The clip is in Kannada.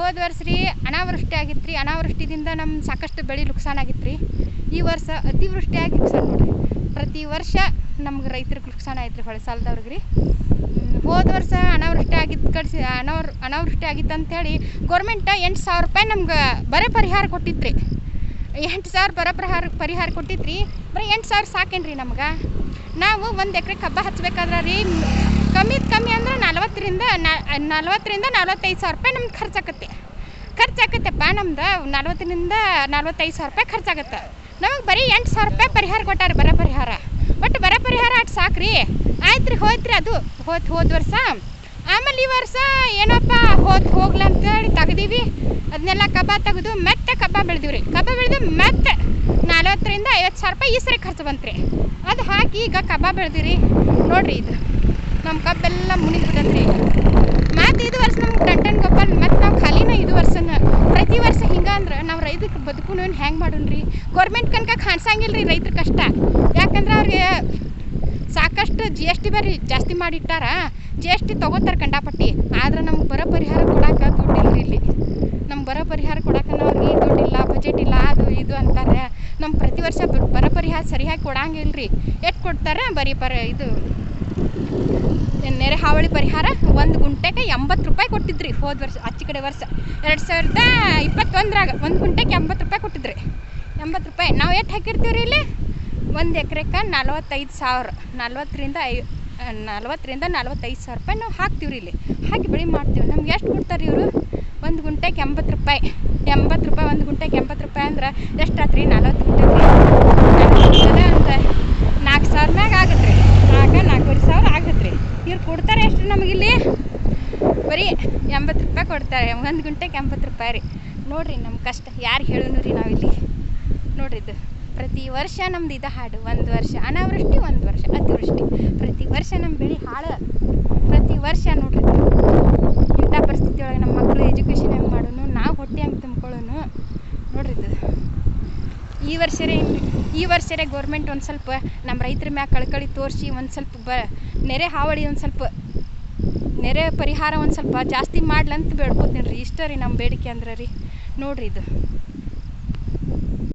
ಹೋದ ವರ್ಷ ರೀ ಅನಾವೃಷ್ಟಿ ಆಗಿತ್ತು ರೀ. ಅನಾವೃಷ್ಟಿದಿಂದ ನಮ್ಮ ಸಾಕಷ್ಟು ಬೆಳೆ ನುಕ್ಸಾನ ಆಗಿತ್ತು ರೀ. ಈ ವರ್ಷ ಅತಿವೃಷ್ಟಿಯಾಗಿ ನುಕ್ಸಾನ ನೋಡಿರಿ. ಪ್ರತಿ ವರ್ಷ ನಮ್ಗೆ ರೈತರಿಗೆ ನುಕ್ಸಾನ ಆಯ್ತು ರೀ, ಹೊಳೆ ಸಾಲದವ್ರಿಗೆ ರೀ. ಹೋದ ವರ್ಷ ಅನಾವೃಷ್ಟಿ ಆಗಿದ್ದು ಅನಾವೃಷ್ಟಿ ಆಗಿತ್ತು ಅಂಥೇಳಿ ಗೌರ್ಮೆಂಟ್ 8,000 ರೂಪಾಯಿ ನಮ್ಗೆ ಬರೀ ಪರಿಹಾರ ಕೊಟ್ಟಿತ್ತು ರೀ. 8,000 ಪರಿಹಾರ ಕೊಟ್ಟಿತ್ತು ರೀ. ಬರೀ 8,000 ಸಾಕೇನ್ರಿ ನಮ್ಗೆ. ನಾವು 1 ಎಕರೆ ಕಬ್ಬ ಹಚ್ಬೇಕಾದ್ರೆ ರೀ ಕಮ್ಮಿ ಅಂದ್ರೆ 40,000 ರಿಂದ 45,000 ರೂಪಾಯಿ ನಮ್ಗೆ ಖರ್ಚಾಕತ್ತೆಪ್ಪ. ನಮ್ದು 40,000 ರಿಂದ 45,000 ರೂಪಾಯಿ ಖರ್ಚಾಗತ್ತೆ. ನಮಗೆ ಬರೀ 8,000 ರೂಪಾಯಿ ಪರಿಹಾರ ಕೊಟ್ಟಾರೆ, ಬರ ಪರಿಹಾರ. ಬಟ್ ಬರ ಪರಿಹಾರ ಅಷ್ಟು ಸಾಕ್ರಿ, ಆಯ್ತು ರೀ. ಹೋಯ್ತು ರೀ ಅದು ಹೋದ ವರ್ಷ. ಆಮೇಲೆ ಈ ವರ್ಷ ಏನಪ್ಪ ಹೋಗ್ಲ ಅಂತೇಳಿ ತೆಗ್ದೀವಿ. ಅದನ್ನೆಲ್ಲ ಕಬ್ಬ ತೆಗೆದು ಮತ್ತೆ ಕಬ್ಬ ಬೆಳೆದಿವ್ರಿ. ಕಬ್ಬ ಬೆಳೆದು ಮತ್ತೆ 40,000 ರಿಂದ 50,000 ರೂಪಾಯಿ ಈ ಸರಿ ಖರ್ಚು ಬಂತು ರೀ. ಅದು ಹಾಕಿ ಈಗ ಕಬ್ಬ ಬೆಳೆದಿರಿ ನೋಡ್ರಿ. ಇದು ನಮ್ಮ ಕಬ್ಬೆಲ್ಲ ಮುನಿಗ್ಬಿಟ್ಟತ್ರಿ. ಮತ್ತು ಇದು ವರ್ಷ ನಮ್ಗೆ ಟನ್ ಗೊಬ್ಬರ ಮತ್ತು ನಾವು ಖಾಲಿನ ಇದು ವರ್ಷನ. ಪ್ರತಿ ವರ್ಷ ಹಿಂಗೆ ಅಂದ್ರೆ ನಾವು ರೈತರಿಗೆ ಬದುಕು ಹೆಂಗೆ ಮಾಡೋಣ್ರಿ? ಗೌರ್ಮೆಂಟ್ ಕನಕ ಕಾಣಿಸಂಗಿಲ್ಲ ರೀ ರೈತರ ಕಷ್ಟ. ಯಾಕಂದ್ರೆ ಅವ್ರಿಗೆ ಸಾಕಷ್ಟು GST ಬೇರೆ ಜಾಸ್ತಿ ಮಾಡಿಟ್ಟಾರ. GST ತೊಗೋತಾರೆ ಕಂಡಾಪಟ್ಟಿ. ಆದ್ರೆ ನಮ್ಗೆ ಬರೋ ಪರಿಹಾರ ಕೊಡೋಕೆ ದುಡ್ಡಿಲ್ಲ ರೀ ಇಲ್ಲಿ. ನಮ್ಗೆ ಬರೋ ಪರಿಹಾರ ಕೊಡೋಕೆ ಅವ್ರಿಗೆ ದುಡ್ಡಿಲ್ಲ, ಬಜೆಟ್ ಇಲ್ಲ, ಅದು ಇದು ಅಂತಾರೆ. ನಮ್ಗೆ ಪ್ರತಿ ವರ್ಷ ಬರೋ ಪರಿಹಾರ ಸರಿಯಾಗಿ ಕೊಡಂಗಿಲ್ಲ ರೀ. ಎಷ್ಟು ಕೊಡ್ತಾರೆ? ಬರೀ ಇದು ನೆರೆ ಹಾವಳಿ ಪರಿಹಾರ 1 ಗುಂಟೆಗೆ 80 ರೂಪಾಯಿ ಕೊಟ್ಟಿದ್ರಿ ಹೋದ ವರ್ಷ. ಆಚೆ ಕಡೆ ವರ್ಷ 2021ರಾಗ 1 ಗುಂಟೆಗೆ 80 ರೂಪಾಯಿ ಕೊಟ್ಟಿದ್ರಿ. 80 ರೂಪಾಯಿ ನಾವು ಎಷ್ಟು ಹಾಕಿರ್ತೀವಿ ರೀ ಇಲ್ಲಿ? 1 ಎಕರೆಗೆ 45,000, 40,000 ರಿಂದ 45,000 ರೂಪಾಯಿ ನಾವು ಹಾಕ್ತೀವಿ ರೀ ಇಲ್ಲಿ. ಹಾಕಿ ಬೆಳೆ ಮಾಡ್ತೀವಿ. ನಮ್ಗೆ ಎಷ್ಟು ಕೊಡ್ತಾರೆ ಇವರು? 1 ಗುಂಟೆಗೆ 80 ರೂಪಾಯಿ. 1 ಗುಂಟೆಗೆ 80 ರೂಪಾಯಿ ಅಂದ್ರೆ ಎಷ್ಟಾತ್ರಿ? 40 ಗುಂಟೆಗೆ ಒಂದು 4,000 ಮ್ಯಾಗ ಆಗತ್ತೆ ರೀ. 4,500 ಆಗತ್ತೆ ರೀ. ಇವ್ರು ಕೊಡ್ತಾರೆ ಎಷ್ಟು ನಮಗಿಲ್ಲಿ? ಬರೀ 80 ರೂಪಾಯಿ ಕೊಡ್ತಾರೆ. 1 ಗುಂಟೆಗೆ 80 ರೂಪಾಯಿ ರೀ. ನೋಡಿರಿ ನಮ್ಮ ಕಷ್ಟ ಯಾರು ಹೇಳೋನು ರೀ ನಾವಿಲ್ಲಿ. ನೋಡ್ರಿ ಇದು ಪ್ರತಿ ವರ್ಷ ನಮ್ದು ಇದು ಹಾಡು. 1 ವರ್ಷ ಅನಾವೃಷ್ಟಿ, 1 ವರ್ಷ ಅತಿವೃಷ್ಟಿ. ಪ್ರತಿ ವರ್ಷ ನಮ್ಮ ಬೆಳೆ ಹಾಳು. ಪ್ರತಿ ವರ್ಷ ನೋಡ್ರಿ ಇಂಥ ಪರಿಸ್ಥಿತಿ ಒಳಗೆ ನಮ್ಮ ಮಕ್ಕಳು ಎಜುಕೇಷನ್ ಹೆಂಗೆ ಮಾಡೋನು, ನಾವು ಹೊಟ್ಟೆ ಹೆಂಗೆ ತುಂಬ್ಕೊಳ್ಳೋನು ನೋಡ್ರಿ. ಇದು ಈ ವರ್ಷರೇ ಗೌರ್ಮೆಂಟ್ ಒಂದು ಸ್ವಲ್ಪ ನಮ್ಮ ರೈತರ ಮ್ಯಾಗ ಕಳ್ಕಳಿ ತೋರಿಸಿ ಒಂದು ಸ್ವಲ್ಪ ನೆರೆ ಹಾವಳಿ ಒಂದು ಸ್ವಲ್ಪ ನೆರೆ ಪರಿಹಾರ ಒಂದು ಸ್ವಲ್ಪ ಜಾಸ್ತಿ ಮಾಡ್ಲಂತ ಬೇಡ್ಕೋತೀನಿ ರೀ. ಇಷ್ಟ ರೀ ನಮ್ಮ ಬೇಡಿಕೆ ಅಂದ್ರೆ ರೀ. ನೋಡ್ರಿ ಇದು